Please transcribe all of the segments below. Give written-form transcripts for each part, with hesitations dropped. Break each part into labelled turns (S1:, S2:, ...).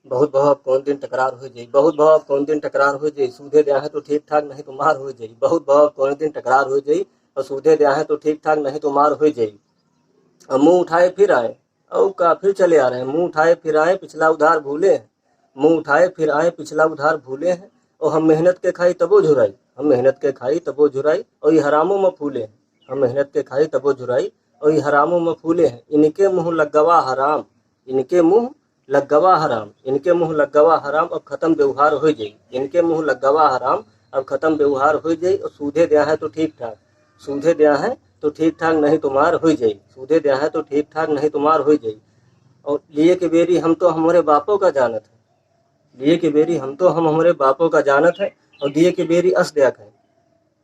S1: बहुत भाव कौन दिन टकरार हो जाई, बहुत भाव कौन दिन टकरार हो जाई, सूधे द्या है तो ठीक ठाक नहीं तो मार हो जाई, बहुत भाव कौन दिन टकरार हो जाई और सूधे द्या है तो ठीक ठाक नहीं तो मार हो जाई। अब मुंह उठाए फिर आए, और का फिर चले आ रहे हैं, मुंह उठाए फिर आए पिछला उधार भूले हैं, मुंह उठाए फिर आए पिछला उधार भूले हैं, और हम मेहनत के खाई तबो झुराई, हम मेहनत के खाई तबो झुराई और ये हरामों में फूले हैं, हम मेहनत के खाई तबो झुराई और ये हरामों में फूले हैं। इनके मुंह लग गवा हराम, इनके मुंह लग गवा हराम, इनके मुंह लग गवा हराम, अब खत्म व्यवहार हो जाई, इनके मुंह लग गवा हराम अब खत्म व्यवहार हो जाई, और सूधे द्या है तो ठीक ठाक, सूधे द्या है तो ठीक ठाक नहीं तुम्हार हो जाई, सूधे द्या है तो ठीक ठाक नहीं तुम्हार हो जाई। और लिए के बेरी हम तो हमारे बापों का जानत है, लिए के बेरी हम तो हम हमारे बापों का जानत है, और दिए के बेरी अस द्याख है,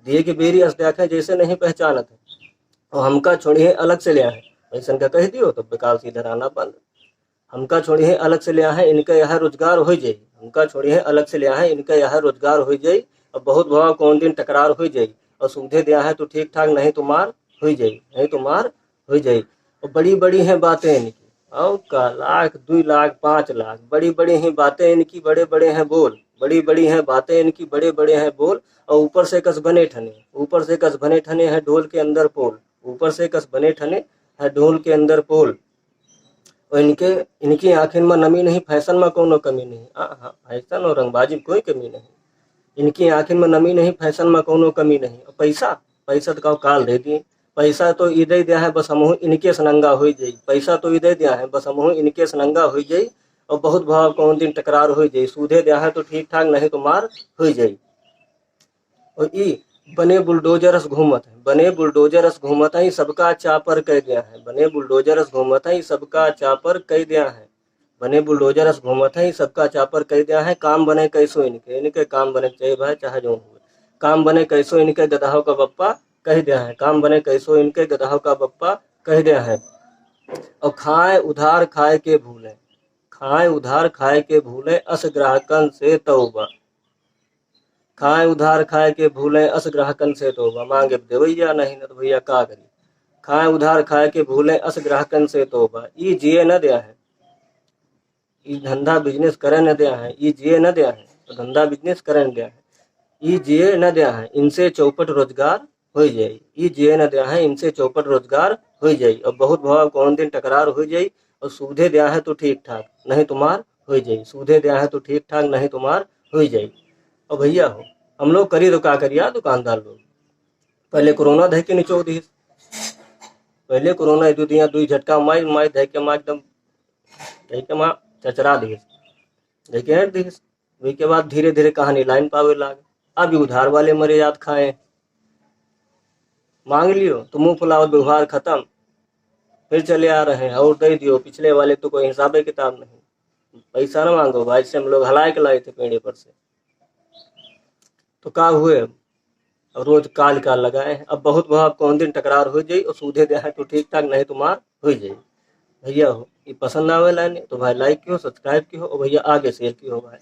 S1: दिए के बेरी अस द्याख है जैसे नहीं पहचानत है, और हमका छोड़िए अलग से लिया है, ऐसा का कह दियो तो बेकार सीधे रहना बंद। हमका छोड़िए अलग से लिया है इनका यह रोजगार हो जाई, हमका छोड़िए अलग से लिया है इनका यह रोजगार हो जाई, और बहुत भाव कौन दिन टकरार हो जाई, और सूधे दिया है तो ठीक ठाक नहीं तो मार हो जाई, नहीं तो मार हो जाई। और बड़ी बड़ी हैं बातें इनकी, और का लाख 2 लाख 5 लाख, बड़ी बड़ी हैं बातें इनकी, बड़े बड़े हैं बोल, बड़ी बड़ी हैं बातें इनकी, बड़े बड़े हैं बोल, और ऊपर से कस बने ठने, ऊपर से कस बने ठने है ढोल के अंदर पोल, ऊपर से कस बने ठने है ढोल के अंदर पोल। और इनके इनकी आंखिन में नमी नहीं, फैशन में कोनो कमी नहीं, हाँ फैशन और रंगबाजी में कोई कमी नहीं, इनकी आंखिन में नमी नहीं, फैशन में कोनो कमी नहीं। और पैसा, पैसा तो काल दे दिए, पैसा तो इदे दिया है बस हमहू इनके सनंगा हो जाई, पैसा तो इदे दिया है बस हमहू इनके सनंगा हो जाई, और बहुत भाव कौन दिन टकरार हो जाई, सूधे दिया है तो ठीक ठाक नहीं तो मार हो जाई। और ई बने बुलडोजरस घूमत है, बने बुलडोजरस घूमत है सबका चापर कह दिया है, बने बुलडोजरस घूमत है सबका चापर कह दिया है, बने बुलडोजरस घूमत है सबका चापर कह दिया है। काम बने कैसो इनके, इनके काम बने चाहिए भाई चाहे जो हुए, काम बने कैसो इनके गधाओं का बप्पा कह दिया है, काम बने कैसो इनके गधाओं का बप्पा कह दिया है। और खाए उधार खाए के भूले, खाए उधार खाए के भूले अस ग्राहकन से तौबा, खाए उधार खाए के भूले अस ग्राहकन से तौबा, मांगे देवैया नहीं न तो भैया का करी, खाए उधार खाए के भूले अस ग्राहकन से तौबा। ई जिए न दिया है, ई धंधा बिजनेस करे न दिया है, ई जिए न दिया है तो धंधा बिजनेस करे न दिया है, ई जिए न दिया है इनसे चौपट रोजगार हो जाई, ई जिए न दिया है इनसे चौपट रोजगार हो जाई। और बहुत भाव कौन दिन टकरार हो जाई, और सूधे दिया है तो ठीक ठाक नहीं तुम्हार हो जाई, सूधे दिया है तो ठीक ठाक नहीं तुम्हार हो जाई। और भैया हो हम लोग करी तो का करिया दुकानदार लोग, पहले कोरोना धै के निचो दी, पहले कोरोना दू दिया दुई झटका माई माई धै के माँ एकदम धै के माँ चचरा दी, धै के हट दी, वही के बाद धीरे धीरे कहानी लाइन पावे लागे। अभी उधार वाले मरे याद खाए, मांग लियो तो मुंह फुलाओ व्यवहार खत्म, फिर चले आ रहे हैं और दे दियो, पिछले वाले तो कोई हिसाब किताब नहीं, पैसा ना मांगो भाई से हम लोग हलाए के लाए थे पेड़े पर से, तो का हुए अब रोज काल का लगाए हैं। अब बहुत भाव कौन दिन टकरार हो जाई, और सूधे दे है तो ठीक ठाक नहीं तुम्हार हो जाई। भैया हो ये पसंद आवे लाने तो भाई लाइक कियो, सब्सक्राइब कियो, और भैया आगे शेयर कियो भाई।